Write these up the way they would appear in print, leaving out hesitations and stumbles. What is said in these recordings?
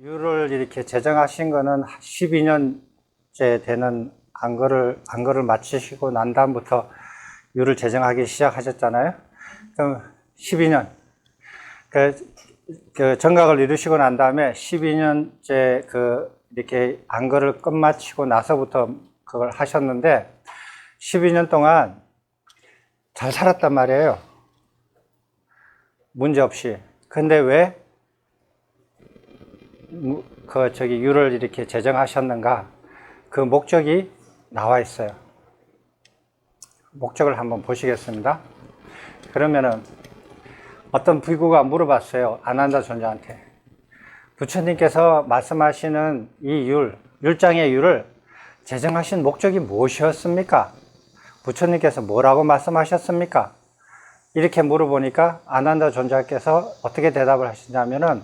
유를 이렇게 제정하신 거는 12년째 되는 안거를 마치시고 난 다음부터 유를 제정하기 시작하셨잖아요. 그럼 12년. 그 정각을 이루시고 난 다음에 12년째 이렇게 안거를 끝마치고 나서부터 그걸 하셨는데 12년 동안 잘 살았단 말이에요. 문제 없이. 근데 왜 유를 이렇게 제정하셨는가? 그 목적이 나와 있어요. 목적을 한번 보시겠습니다. 그러면은 어떤 비구가 물어봤어요. 아난다 존자한테. 부처님께서 말씀하시는 이 율장의 유를 제정하신 목적이 무엇이었습니까? 부처님께서 뭐라고 말씀하셨습니까? 이렇게 물어보니까 아난다 존자께서 어떻게 대답을 하시냐면은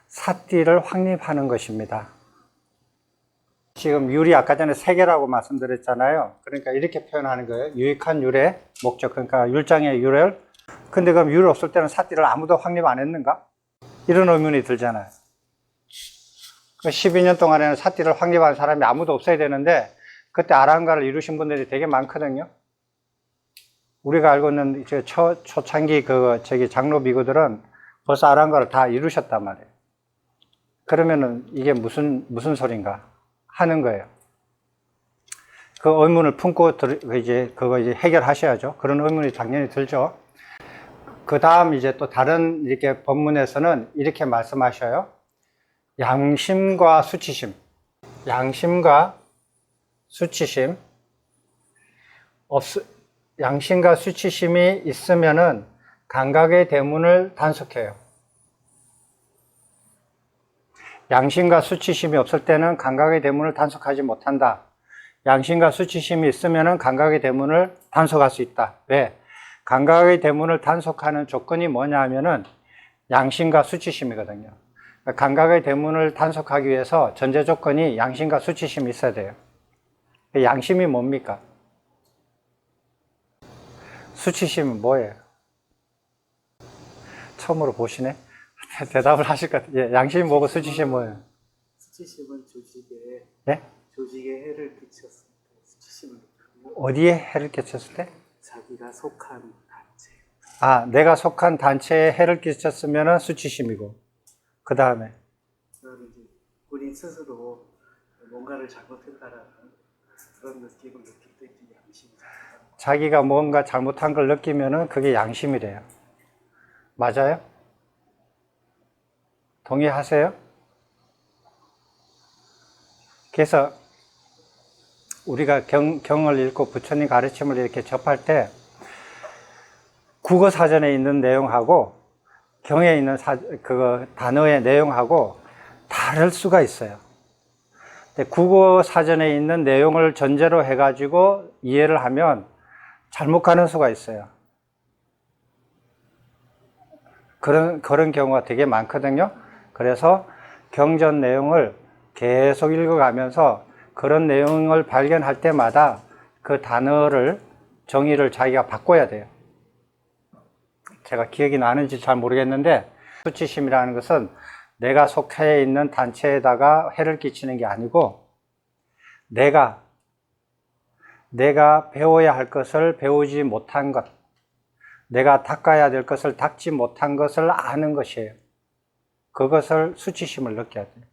사띠를 확립하는 것입니다. 지금 율이 아까 전에 세 개라고 말씀드렸잖아요. 그러니까 이렇게 표현하는 거예요. 유익한 율의 목적, 그러니까 율장의 율을. 근데 그럼 율 없을 때는 사띠를 아무도 확립 안 했는가? 이런 의문이 들잖아요. 12년 동안에는 사띠를 확립한 사람이 아무도 없어야 되는데 그때 아라한가를 이루신 분들이 되게 많거든요. 우리가 알고 있는 이제 초창기 장로 비구들은 벌써 아라한가를 다 이루셨단 말이에요. 그러면은 이게 무슨 소린가 하는 거예요. 그 의문을 품고 그거 이제 해결하셔야죠. 그런 의문이 당연히 들죠. 그 다음 이제 또 다른 이렇게 법문에서는 이렇게 말씀하셔요. 양심과 수치심. 양심과 수치심. 양심과 수치심이 있으면은 감각의 대문을 단속해요. 양심과 수치심이 없을 때는 감각의 대문을 단속하지 못한다. 양심과 수치심이 있으면 감각의 대문을 단속할 수 있다. 왜? 감각의 대문을 단속하는 조건이 뭐냐 하면은 양심과 수치심이거든요. 감각의 대문을 단속하기 위해서 전제 조건이 양심과 수치심이 있어야 돼요. 양심이 뭡니까? 수치심은 뭐예요? 처음으로 보시네? 대답을 하실 것 같아요. 예, 양심이 뭐고 수치심이 뭐예요? 수치심은 조직에, 예? 조직에 해를 끼쳤을 때 수치심을 느끼고, 어디에 해를 끼쳤을 때? 자기가 속한 단체. 아, 내가 속한 단체에 해를 끼쳤으면 수치심이고, 그 다음에 그다음에 이제 본인 스스로 뭔가를 잘못했다라는 그런 느낌을 느낄 때 이제 양심이 작동합니다. 자기가 뭔가 잘못한 걸 느끼면은 그게 양심이래요. 맞아요? 동의하세요? 그래서 우리가 경을 읽고 부처님 가르침을 이렇게 접할 때 국어 사전에 있는 내용하고 경에 있는 단어의 내용하고 다를 수가 있어요. 근데 국어 사전에 있는 내용을 전제로 해가지고 이해를 하면 잘못 가는 수가 있어요. 그런 경우가 되게 많거든요. 그래서 경전 내용을 계속 읽어가면서 그런 내용을 발견할 때마다 그 단어를, 정의를 자기가 바꿔야 돼요. 제가 기억이 나는지 잘 모르겠는데, 수치심이라는 것은 내가 속해 있는 단체에다가 해를 끼치는 게 아니고, 내가 배워야 할 것을 배우지 못한 것, 내가 닦아야 될 것을 닦지 못한 것을 아는 것이에요. 그것을 수치심을 느껴야 돼요.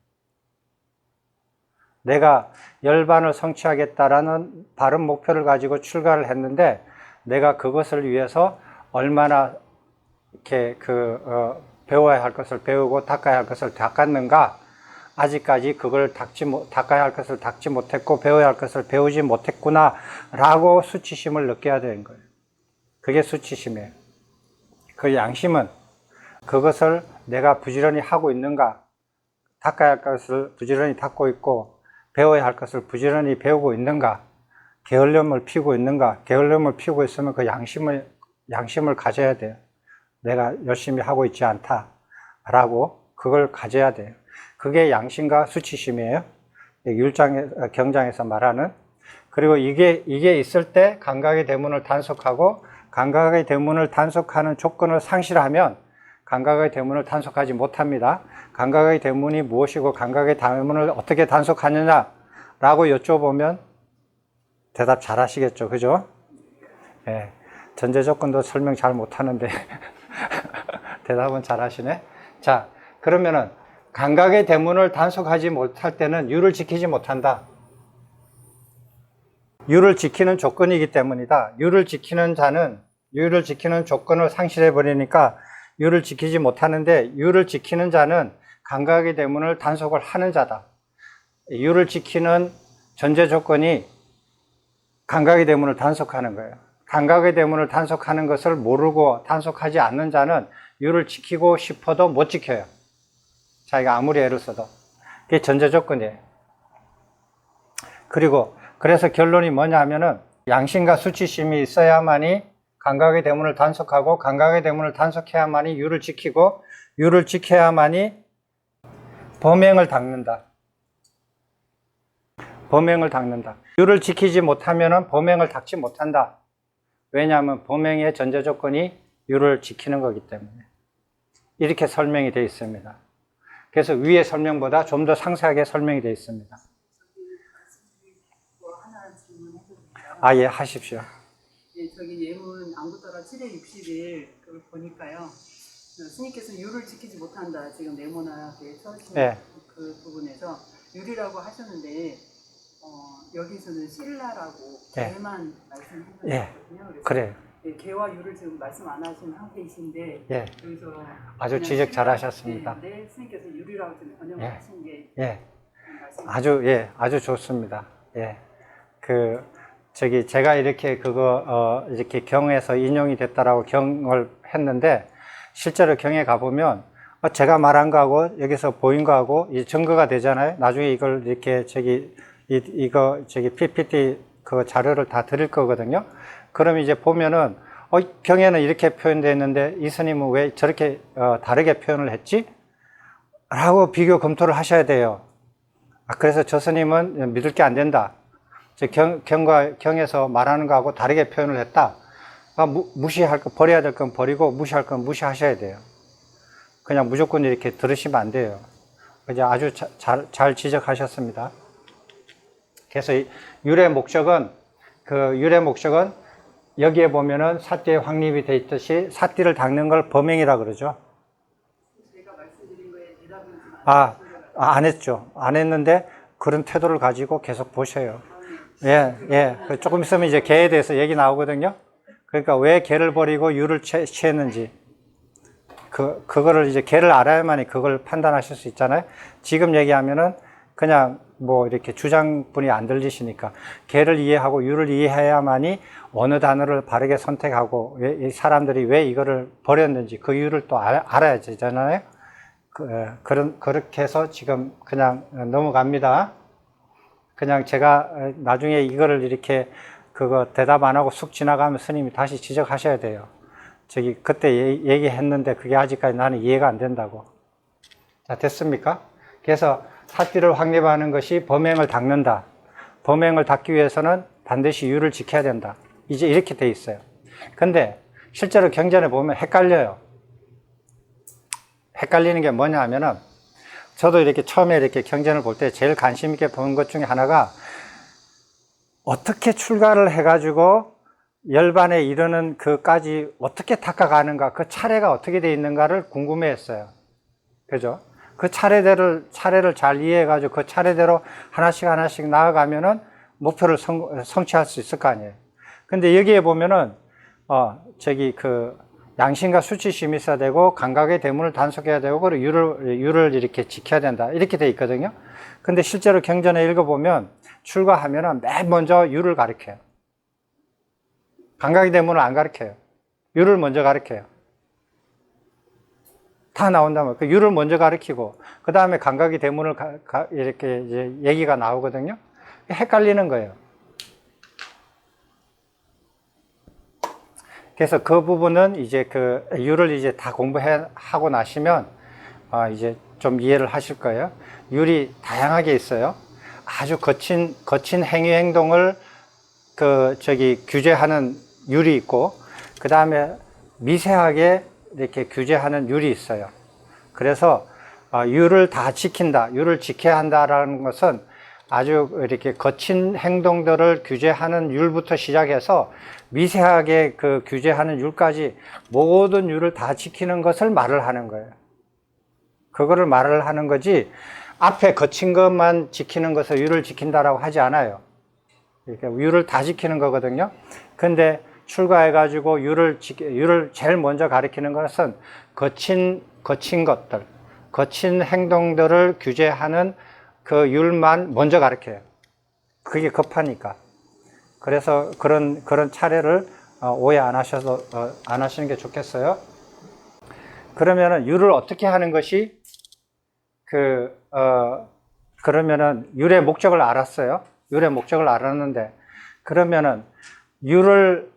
내가 열반을 성취하겠다라는 바른 목표를 가지고 출가를 했는데 내가 그것을 위해서 얼마나 이렇게 배워야 할 것을 배우고 닦아야 할 것을 닦았는가? 아직까지 그걸 닦아야 할 것을 닦지 못했고 배워야 할 것을 배우지 못했구나 라고 수치심을 느껴야 되는 거예요. 그게 수치심이에요. 그 양심은 그것을 내가 부지런히 하고 있는가, 닦아야 할 것을 부지런히 닦고 있고 배워야 할 것을 부지런히 배우고 있는가, 게을름을 피우고 있는가. 게을름을 피우고 있으면 그 양심을 가져야 돼요. 내가 열심히 하고 있지 않다라고 그걸 가져야 돼요. 그게 양심과 수치심이에요. 경장에서 말하는. 그리고 이게 있을 때 감각의 대문을 단속하고 감각의 대문을 단속하는 조건을 상실하면 감각의 대문을 단속하지 못합니다. 감각의 대문이 무엇이고 감각의 대문을 어떻게 단속하느냐 라고 여쭤보면 대답 잘 하시겠죠. 그죠? 예. 전제 조건도 설명 잘 못하는데 대답은 잘 하시네. 자, 그러면은 감각의 대문을 단속하지 못할 때는 유를 지키지 못한다. 유를 지키는 조건이기 때문이다. 유를 지키는 자는 유를 지키는 조건을 상실해 버리니까 유를 지키지 못하는데, 유를 지키는 자는 감각의 대문을 단속을 하는 자다. 유를 지키는 전제 조건이 감각의 대문을 단속하는 거예요. 감각의 대문을 단속하는 것을 모르고 단속하지 않는 자는 유를 지키고 싶어도 못 지켜요. 자기가 아무리 애를 써도. 그게 전제 조건이에요. 그리고 그래서 결론이 뭐냐 하면은 양심과 수치심이 있어야만이 감각의 대문을 단속하고, 감각의 대문을 단속해야만이 유를 지키고, 유를 지켜야만이 범행을 닦는다. 범행을 닦는다. 유를 지키지 못하면은 범행을 닦지 못한다. 왜냐하면 범행의 전제 조건이 유를 지키는 거기 때문에. 이렇게 설명이 되어 있습니다. 그래서 위의 설명보다 좀 더 상세하게 설명이 되어 있습니다. 하나 질문해도 될까요? 아, 예, 하십시오. 예, 저기 예문 안구따라 7회 60일 그걸 보니까요. 스님께서 유를 지키지 못한다. 지금 네모나게 써주신 예. 그 부분에서 유리라고 하셨는데 여기서는 실라라고 예. 개만 말씀하셨거든요. 예. 그래서 그래요. 예, 개와 유를 지금 말씀 안 하신 상태이신데 예. 여기서 아주 그냥 지적 잘 실라, 하셨습니다. 네, 네, 스님께서 유리라고 지금 번역을 예. 하신 게 예. 말씀. 아주 좋습니다. 예. 제가 이렇게 이렇게 경에서 인용이 됐다라고 경을 했는데, 실제로 경에 가보면, 제가 말한 거하고, 여기서 보인 거하고, 이 증거가 되잖아요. 나중에 이걸 이렇게 PPT 그 자료를 다 드릴 거거든요. 그럼 이제 보면은, 경에는 이렇게 표현되어 있는데, 이 스님은 왜 저렇게, 다르게 표현을 했지? 라고 비교 검토를 하셔야 돼요. 그래서 저 스님은 믿을 게 안 된다. 경에서 말하는 거하고 다르게 표현을 했다. 무시할 거, 버려야 될 건 버리고, 무시할 건 무시하셔야 돼요. 그냥 무조건 이렇게 들으시면 안 돼요. 그냥 아주 잘 지적하셨습니다. 그래서 유래 목적은, 여기에 보면은 사띠에 확립이 돼 있듯이 사띠를 닦는 걸 범행이라 그러죠. 제가 말씀드린 거에 대답은 안 했죠. 안 했는데 그런 태도를 가지고 계속 보셔요. 예. 조금 있으면 이제 개에 대해서 얘기 나오거든요. 그러니까 왜 개를 버리고 유를 취했는지. 그거를 이제 개를 알아야만이 그걸 판단하실 수 있잖아요. 지금 얘기하면은 그냥 뭐 이렇게 주장분이 안 들리시니까 개를 이해하고 유를 이해해야만이 어느 단어를 바르게 선택하고 이 사람들이 왜 이거를 버렸는지 그 이유를 또 알아야 되잖아요. 그렇게 해서 지금 그냥 넘어갑니다. 그냥 제가 나중에 이거를 이렇게 대답 안 하고 쑥 지나가면 스님이 다시 지적하셔야 돼요. 그때 얘기했는데 그게 아직까지 나는 이해가 안 된다고. 자, 됐습니까? 그래서 사띠를 확립하는 것이 범행을 닦는다. 범행을 닦기 위해서는 반드시 유를 지켜야 된다. 이제 이렇게 돼 있어요. 근데 실제로 경전에 보면 헷갈려요. 헷갈리는 게 뭐냐 하면은, 저도 이렇게 처음에 이렇게 경전을 볼 때 제일 관심 있게 본 것 중에 하나가, 어떻게 출가를 해가지고 열반에 이르는 그까지 어떻게 닦아가는가, 그 차례가 어떻게 돼 있는가를 궁금해 했어요. 그죠? 그 차례를 잘 이해해가지고 그 차례대로 하나씩 나아가면은 목표를 성취할 수 있을 거 아니에요. 근데 여기에 보면은, 양심과 수치심이 있어야 되고, 감각의 대문을 단속해야 되고, 그리고 유를 이렇게 지켜야 된다. 이렇게 돼 있거든요. 근데 실제로 경전에 읽어보면, 출가하면은 맨 먼저 유를 가르쳐요. 감각의 대문을 안 가르쳐요. 유를 먼저 가르쳐요. 다 나온다면, 그 유를 먼저 가르치고, 그 다음에 감각의 대문을 이렇게 이제 얘기가 나오거든요. 헷갈리는 거예요. 그래서 그 부분은 이제 유를 이제 다 공부하고 나시면, 이제 좀 이해를 하실 거예요. 율이 다양하게 있어요. 아주 거친 행위 행동을 규제하는 율이 있고, 그 다음에 미세하게 이렇게 규제하는 율이 있어요. 그래서 율을 다 지킨다, 율을 지켜야 한다라는 것은 아주 이렇게 거친 행동들을 규제하는 율부터 시작해서 미세하게 그 규제하는 율까지 모든 율을 다 지키는 것을 말을 하는 거예요. 그거를 말을 하는 거지, 앞에 거친 것만 지키는 것을 율을 지킨다라고 하지 않아요. 이렇게 율을 다 지키는 거거든요. 근데 출가해가지고 율을 제일 먼저 가리키는 것은 거친 것들, 거친 행동들을 규제하는 그 율만 먼저 가르쳐요. 그게 급하니까. 그래서 그런 차례를 오해 안 하시는 게 좋겠어요. 그러면은 율을 어떻게 하는 것이 그러면은 율의 목적을 알았어요. 율의 목적을 알았는데, 그러면은 율을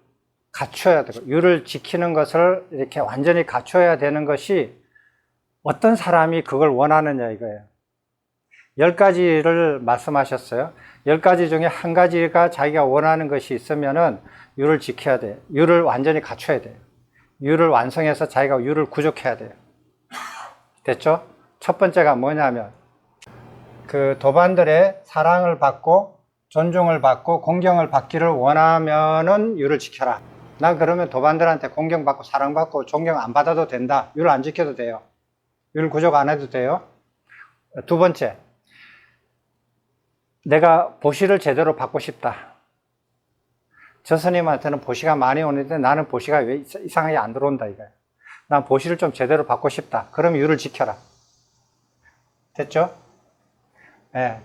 갖춰야 되고, 율을 지키는 것을 이렇게 완전히 갖춰야 되는 것이 어떤 사람이 그걸 원하느냐 이거예요. 10가지를 말씀하셨어요. 10가지 중에 한 가지가 자기가 원하는 것이 있으면은 율을 지켜야 돼. 율을 완전히 갖춰야 돼요. 율을 완성해서 자기가 율을 구족해야 돼요. 됐죠? 첫 번째가 뭐냐면, 그 도반들의 사랑을 받고 존중을 받고 공경을 받기를 원하면은 율을 지켜라. 난 그러면 도반들한테 공경받고 사랑받고 존경 안 받아도 된다. 율 안 지켜도 돼요. 율 구족 안 해도 돼요. 두 번째, 내가 보시를 제대로 받고 싶다. 저 스님한테는 보시가 많이 오는데 나는 보시가 왜 이상하게 안 들어온다 이거예요. 난 보시를 좀 제대로 받고 싶다. 그럼 율을 지켜라. 됐죠? 네.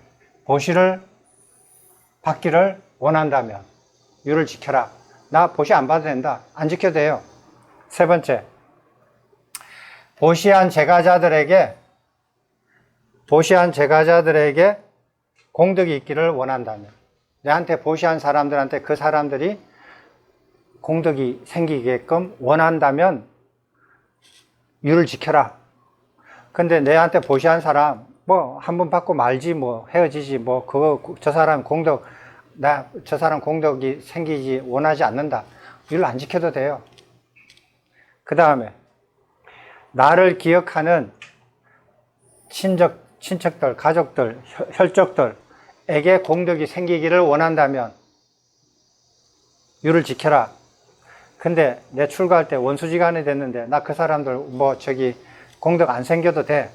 보시를 받기를 원한다면 율을 지켜라. 나 보시 안 받아도 된다. 안 지켜도 돼요. 세 번째, 보시한 제가자들에게 공덕이 있기를 원한다면, 내한테 보시한 사람들한테 그 사람들이 공덕이 생기게끔 원한다면 율을 지켜라. 근데 내한테 보시한 사람 뭐 한 번 받고 말지, 뭐 헤어지지, 뭐 그거 저 사람 공덕이 생기지 원하지 않는다. 율 안 지켜도 돼요. 그 다음에 나를 기억하는 친척들, 가족들, 혈족들에게 공덕이 생기기를 원한다면 율을 지켜라. 근데 내 출가할 때 원수지간이 됐는데 나 그 사람들 공덕 안 생겨도 돼.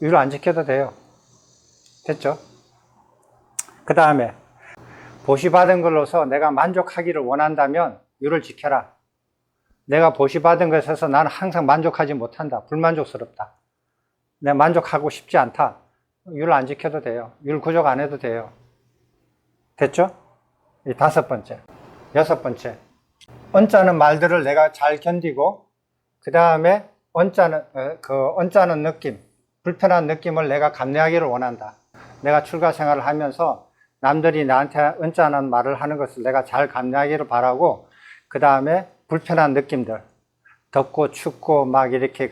율 안 지켜도 돼요. 됐죠? 그 다음에 보시받은 걸로서 내가 만족하기를 원한다면 율을 지켜라. 내가 보시받은 것에서 나는 항상 만족하지 못한다. 불만족스럽다. 내가 만족하고 싶지 않다. 율 안 지켜도 돼요. 율 구족 안 해도 돼요. 됐죠? 이 다섯 번째. 여섯 번째, 언짢은 말들을 내가 잘 견디고, 그 다음에 언짢은 느낌, 불편한 느낌을 내가 감내하기를 원한다. 내가 출가 생활을 하면서 남들이 나한테 언짢은 말을 하는 것을 내가 잘 감내하기를 바라고, 그 다음에 불편한 느낌들, 덥고 춥고 막 이렇게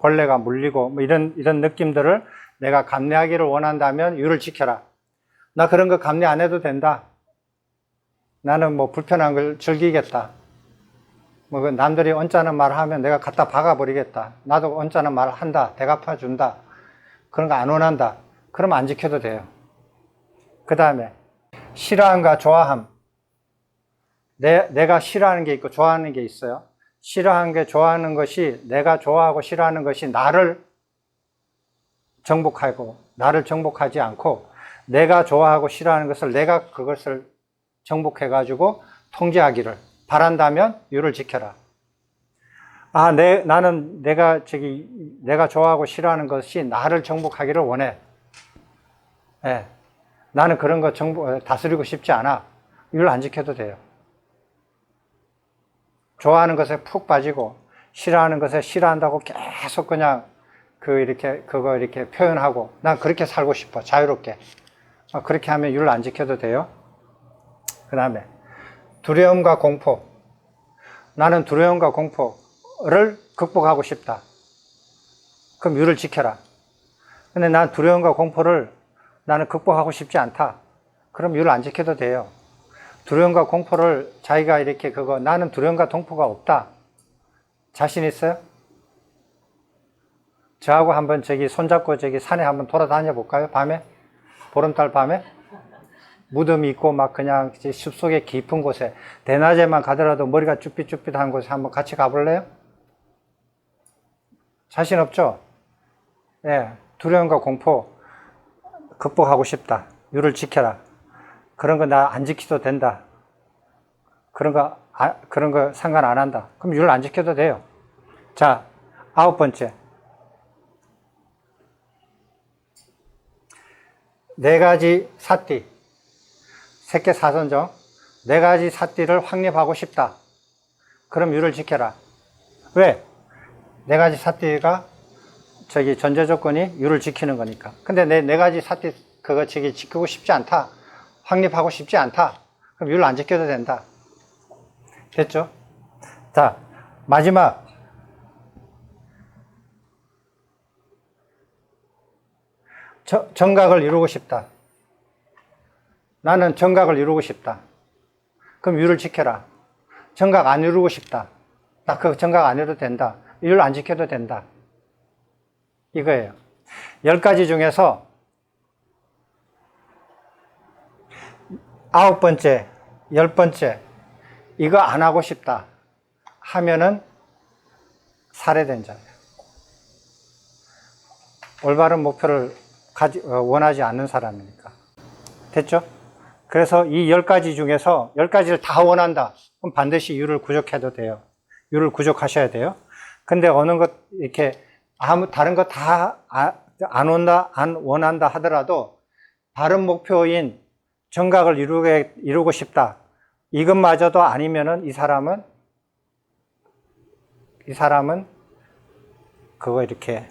벌레가 물리고 이런 느낌들을 내가 감내하기를 원한다면 율을 지켜라. 나 그런 거 감내 안 해도 된다. 나는 불편한 걸 즐기겠다. 남들이 언짢은 말을 하면 내가 갖다 박아버리겠다. 나도 언짢은 말을 한다. 대갚아준다. 그런 거 안 원한다. 그러면 안 지켜도 돼요. 그 다음에 싫어함과 좋아함. 내가 싫어하는 게 있고 좋아하는 게 있어요. 싫어하는 게 좋아하는 것이, 내가 좋아하고 싫어하는 것이 나를 정복하지 않고, 내가 좋아하고 싫어하는 것을 내가 그것을 정복해가지고 통제하기를 바란다면 율을 지켜라. 나는 내가 좋아하고 싫어하는 것이 나를 정복하기를 원해. 나는 그런 거 다스리고 싶지 않아. 율 안 지켜도 돼요. 좋아하는 것에 푹 빠지고 싫어하는 것에 싫어한다고 계속 그냥 그거 이렇게 표현하고, 난 그렇게 살고 싶어. 자유롭게. 그렇게 하면 율 안 지켜도 돼요. 그 다음에 두려움과 공포. 나는 두려움과 공포를 극복하고 싶다. 그럼 율을 지켜라. 근데 난 두려움과 공포를 나는 극복하고 싶지 않다. 그럼 율을 안 지켜도 돼요. 두려움과 공포를 자기가 나는 두려움과 공포가 없다. 자신 있어요? 저하고 한번 저기 손잡고 저기 산에 한번 돌아다녀 볼까요? 밤에? 보름달 밤에? 무덤이 있고 막 그냥 숲속의 깊은 곳에 대낮에만 가더라도 머리가 쭈삣쭈삣한 곳에 한번 같이 가볼래요? 자신 없죠? 예, 두려움과 공포 극복하고 싶다. 율을 지켜라. 그런 거 나 안 지켜도 된다. 그런 거 상관 안 한다. 그럼 율 안 지켜도 돼요. 자, 9번째. 네 가지 사띠. 새끼 사선정. 네 가지 사띠를 확립하고 싶다. 그럼 율을 지켜라. 왜? 네 가지 사띠가 저기 전제 조건이 율을 지키는 거니까. 근데 네 가지 사띠 그거 저기 지키고 싶지 않다. 확립하고 싶지 않다. 그럼 율 안 지켜도 된다. 됐죠? 자, 마지막. 정각을 이루고 싶다. 나는 정각을 이루고 싶다. 그럼 율을 지켜라. 정각 안 이루고 싶다. 나 그 정각 안 이뤄도 된다. 율 안 지켜도 된다. 이거예요. 10가지 중에서 9번째, 10번째, 이거 안 하고 싶다 하면은 살해된 자예요. 올바른 목표를 원하지 않는 사람이니까. 됐죠? 그래서 이 10가지 중에서 10가지를 다 원한다. 그럼 반드시 율을 구족해도 돼요. 율을 구족하셔야 돼요. 근데 어느 것, 이렇게, 다른 거 다 안 원한다 하더라도, 바른 목표인 정각을 이루고 싶다. 이것마저도 아니면은 이 사람은 그거 이렇게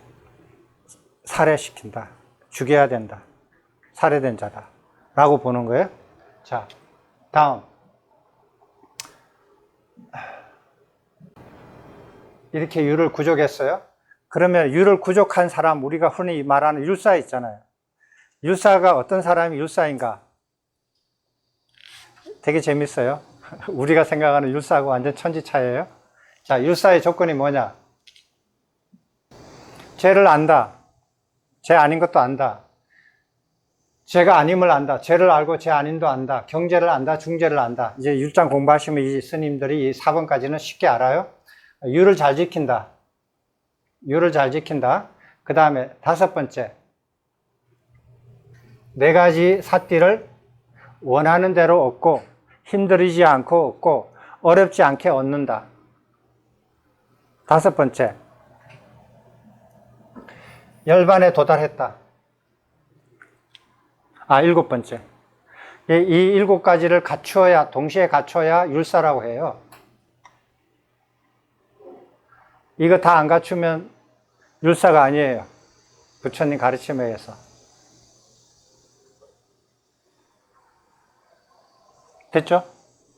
살해시킨다. 죽여야 된다. 살해된 자다. 라고 보는 거예요. 자, 다음. 이렇게 율을 구족했어요. 그러면 율을 구족한 사람, 우리가 흔히 말하는 율사 있잖아요. 율사가 어떤 사람이 율사인가? 되게 재밌어요. 우리가 생각하는 율사하고 완전 천지 차이예요. 자, 율사의 조건이 뭐냐? 죄를 안다. 죄 아닌 것도 안다. 죄가 아님을 안다. 죄를 알고 죄 아닌도 안다. 경제를 안다. 중죄를 안다. 이제 율장 공부하시면 이 스님들이 이 4번까지는 쉽게 알아요. 율을 잘 지킨다. 율을 잘 지킨다. 그 다음에 5번째. 4가지 사띠를 원하는 대로 얻고 힘들이지 않고 얻고 어렵지 않게 얻는다. 5번째. 열반에 도달했다. 7번째. 이 7가지를 갖추어야, 동시에 갖춰야 율사라고 해요. 이거 다 안 갖추면 율사가 아니에요. 부처님 가르침에 의해서. 됐죠?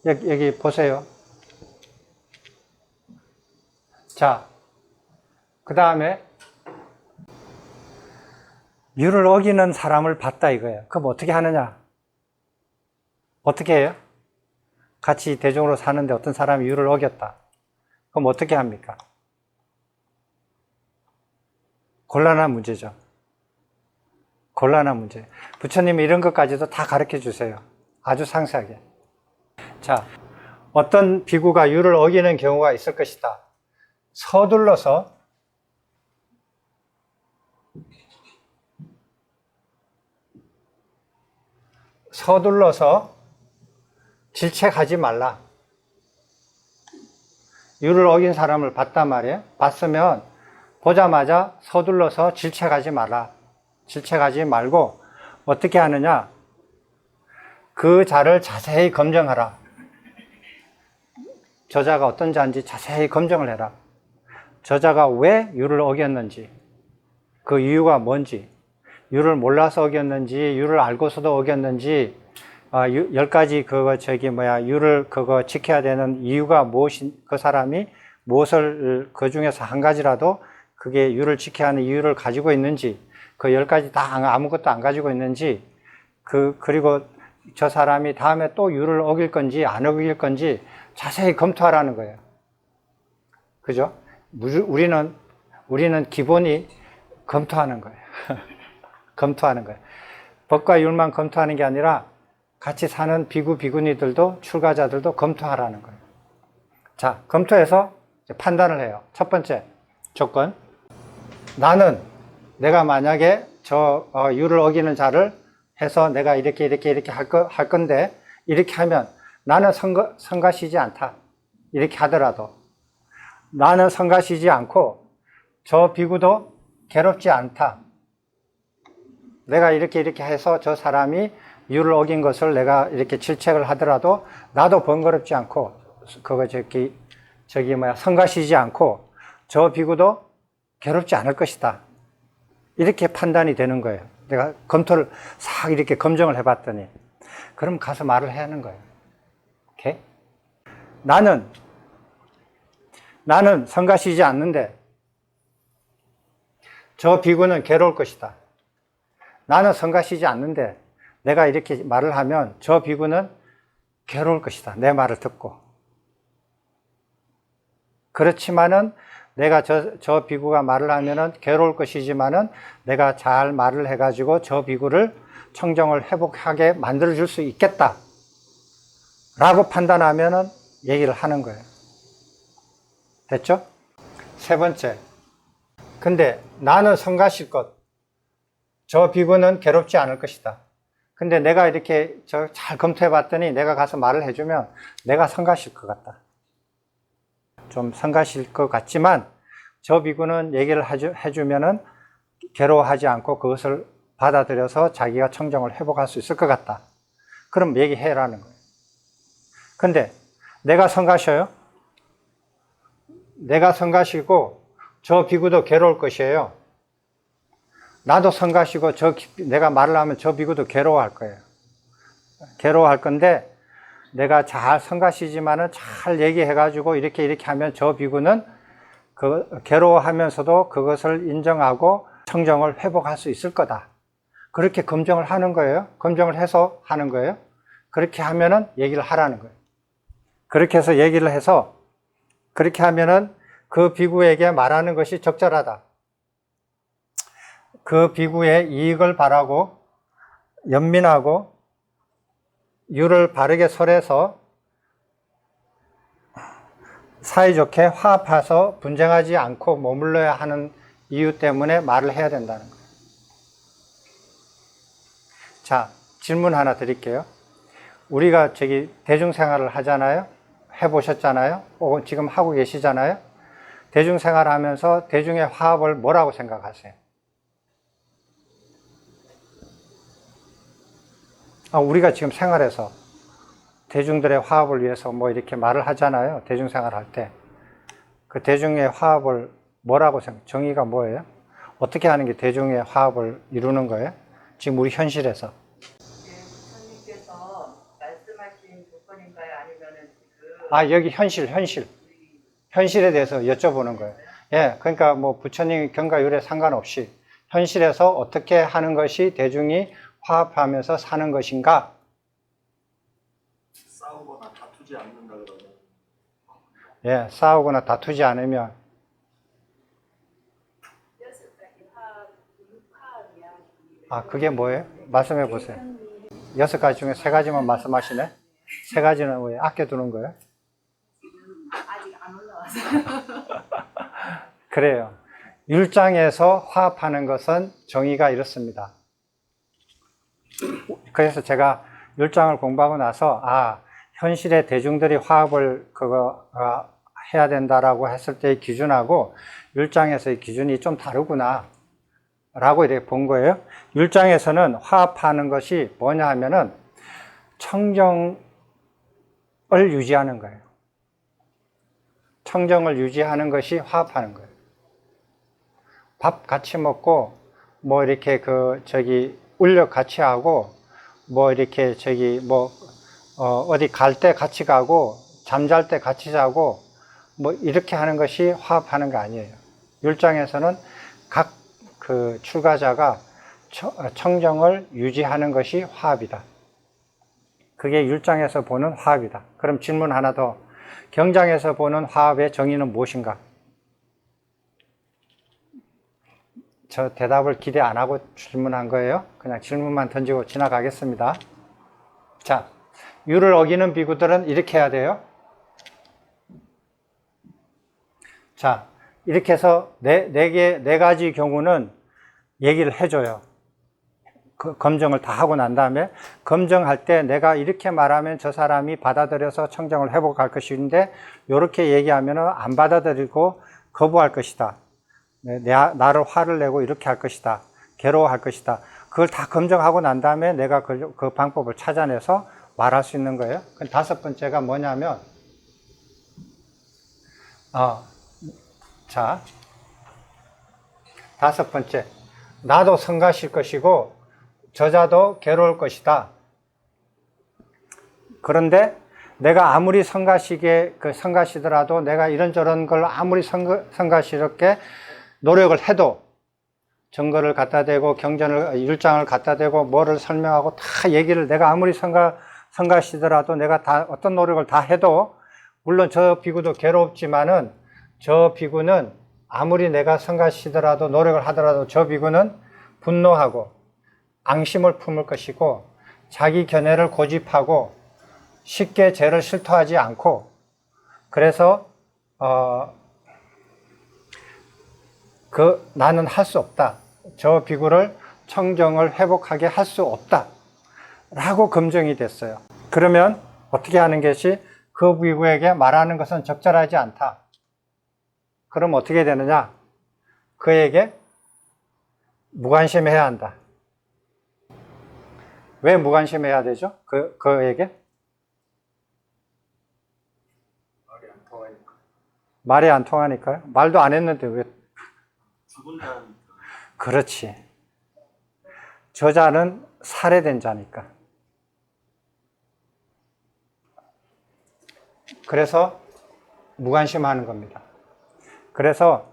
여기 보세요. 자, 그 다음에 율을 어기는 사람을 봤다 이거예요. 그럼 어떻게 하느냐? 어떻게 해요? 같이 대중으로 사는데 어떤 사람이 율을 어겼다. 그럼 어떻게 합니까? 곤란한 문제죠. 곤란한 문제. 부처님이 이런 것까지도 다 가르쳐 주세요. 아주 상세하게. 자, 어떤 비구가 율을 어기는 경우가 있을 것이다. 서둘러서 질책하지 말라. 율을 어긴 사람을 봤단 말이에요. 봤으면 보자마자 서둘러서 질책하지 마라. 질책하지 말고 어떻게 하느냐? 그 자를 자세히 검증하라. 저자가 어떤 자인지 자세히 검증을 해라. 저자가 왜 율을 어겼는지, 그 이유가 뭔지, 율을 몰라서 어겼는지, 율을 알고서도 어겼는지, 10가지 율을 지켜야 되는 이유가 그 사람이 무엇을, 그 중에서 한 가지라도 그게 율을 지켜야 하는 이유를 가지고 있는지, 그 10가지 다 아무것도 안 가지고 있는지, 그리고 저 사람이 다음에 또 율을 어길 건지 안 어길 건지 자세히 검토하라는 거예요. 그죠? 우리는 기본이 검토하는 거예요. 검토하는 거예요. 법과 율만 검토하는 게 아니라 같이 사는 비구, 비구니들도 출가자들도 검토하라는 거예요. 자, 검토해서 이제 판단을 해요. 첫 번째 조건. 내가 만약에 율을 어기는 자를 해서 내가 이렇게 할 건데, 이렇게 하면 나는 성가시지 않다. 이렇게 하더라도 나는 성가시지 않고 저 비구도 괴롭지 않다. 내가 이렇게 해서 저 사람이 율을 어긴 것을 내가 이렇게 질책을 하더라도 나도 번거롭지 않고 성가시지 않고 저 비구도 괴롭지 않을 것이다. 이렇게 판단이 되는 거예요. 내가 검토를 싹 이렇게 검증을 해봤더니, 그럼 가서 말을 해야 하는 거예요. 오케이? 나는 성가시지 않는데 저 비구는 괴로울 것이다. 나는 성가시지 않는데 내가 이렇게 말을 하면 저 비구는 괴로울 것이다. 내 말을 듣고. 그렇지만은 내가 저 비구가 말을 하면은 괴로울 것이지만은 내가 잘 말을 해가지고 저 비구를 청정을 회복하게 만들어줄 수 있겠다. 라고 판단하면은 얘기를 하는 거예요. 됐죠? 세 번째. 근데 나는 성가실 것. 저 비구는 괴롭지 않을 것이다. 근데 내가 이렇게 잘 검토해 봤더니 내가 가서 말을 해주면 내가 성가실 것 같다. 좀 성가실 것 같지만 저 비구는 얘기를 해주면은 괴로워하지 않고 그것을 받아들여서 자기가 청정을 회복할 수 있을 것 같다. 그럼 얘기해라는 거예요. 근데 내가 성가셔요? 내가 성가시고 저 비구도 괴로울 것이에요. 나도 성가시고 내가 말을 하면 저 비구도 괴로워할 거예요. 괴로워할 건데 내가 잘 성가시지만은 잘 얘기해가지고 이렇게 하면 저 비구는 괴로워하면서도 그것을 인정하고 청정을 회복할 수 있을 거다. 그렇게 검증을 하는 거예요. 검증을 해서 하는 거예요. 그렇게 하면은 얘기를 하라는 거예요. 그렇게 해서 얘기를 해서 그렇게 하면은 그 비구에게 말하는 것이 적절하다. 그 비구의 이익을 바라고 연민하고 율을 바르게 설해서 사이좋게 화합해서 분쟁하지 않고 머물러야 하는 이유 때문에 말을 해야 된다는 거예요. 자, 질문 하나 드릴게요. 우리가 대중생활을 하잖아요. 해보셨잖아요. 혹은 지금 하고 계시잖아요. 대중생활을 하면서 대중의 화합을 뭐라고 생각하세요? 우리가 지금 생활에서 대중들의 화합을 위해서 뭐 이렇게 말을 하잖아요. 대중생활 할 때. 그 대중의 화합을 뭐라고 정의가 뭐예요? 어떻게 하는 게 대중의 화합을 이루는 거예요? 지금 우리 현실에서. 부처님께서 말씀하신 조건인가요? 아니면은 여기 현실에 대해서 여쭤보는 거예요. 예, 그러니까 뭐 부처님 경가율에 상관없이 현실에서 어떻게 하는 것이 대중이 화합하면서 사는 것인가? 싸우거나 다투지 않는다 그러면. 예, 싸우거나 다투지 않으면. 그게 뭐예요? 말씀해 보세요. 6가지 중에 3가지만 말씀하시네? 3가지는 왜 아껴두는 거예요? 아직 안 올라와서. 그래요. 율장에서 화합하는 것은 정의가 이렇습니다. 그래서 제가 율장을 공부하고 나서 현실의 대중들이 화합을 해야 된다라고 했을 때의 기준하고 율장에서의 기준이 좀 다르구나 라고 이렇게 본 거예요. 율장에서는 화합하는 것이 뭐냐 하면은 청정을 유지하는 거예요. 청정을 유지하는 것이 화합하는 거예요. 밥 같이 먹고 뭐 이렇게 울력 같이 하고 뭐 이렇게 어디 갈 때 같이 가고 잠잘 때 같이 자고 뭐 이렇게 하는 것이 화합하는 거 아니에요. 율장에서는 각 출가자가 청정을 유지하는 것이 화합이다. 그게 율장에서 보는 화합이다. 그럼 질문 하나 더. 경장에서 보는 화합의 정의는 무엇인가? 저 대답을 기대 안 하고 질문한 거예요. 그냥 질문만 던지고 지나가겠습니다. 자, 유를 어기는 비구들은 이렇게 해야 돼요. 자, 이렇게 해서 네 가지 경우는 얘기를 해줘요. 검증을 다 하고 난 다음에 검증할 때 내가 이렇게 말하면 저 사람이 받아들여서 청정을 회복할 것인데 이렇게 얘기하면 안 받아들이고 거부할 것이다. 나를 화를 내고 이렇게 할 것이다. 괴로워할 것이다. 그걸 다 검증하고 난 다음에 내가 그 방법을 찾아내서 말할 수 있는 거예요. 다섯 번째가 뭐냐면 자, 다섯 번째, 나도 성가실 것이고 저자도 괴로울 것이다. 그런데 내가 아무리 성가시더라도 내가 이런저런 걸 아무리 성가시럽게 노력을 해도 증거를 갖다 대고 율장을 갖다 대고 뭐를 설명하고 다 얘기를 내가 아무리 성가시더라도 내가 다 어떤 노력을 다 해도 물론 저 비구도 괴롭지만은 저 비구는 아무리 내가 성가시더라도 노력을 하더라도 저 비구는 분노하고 앙심을 품을 것이고 자기 견해를 고집하고 쉽게 죄를 실토하지 않고 그래서 나는 할 수 없다. 저 비구를 청정을 회복하게 할 수 없다. 라고 검증이 됐어요. 그러면 어떻게 하는 것이 그 비구에게 말하는 것은 적절하지 않다. 그럼 어떻게 되느냐? 그에게 무관심해야 한다. 왜 무관심해야 되죠? 그에게? 말이 안 통하니까요? 말도 안 했는데 왜? 죽은 자니까. 그렇지. 저자는 살해된 자니까. 그래서 무관심하는 겁니다. 그래서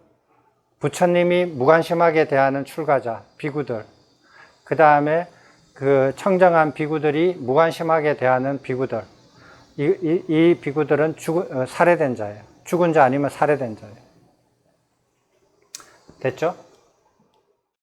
부처님이 무관심하게 대하는 출가자, 비구들, 그 다음에 그 청정한 비구들이 무관심하게 대하는 비구들, 이 비구들은 살해된 자예요. 죽은 자 아니면 살해된 자예요. 됐죠?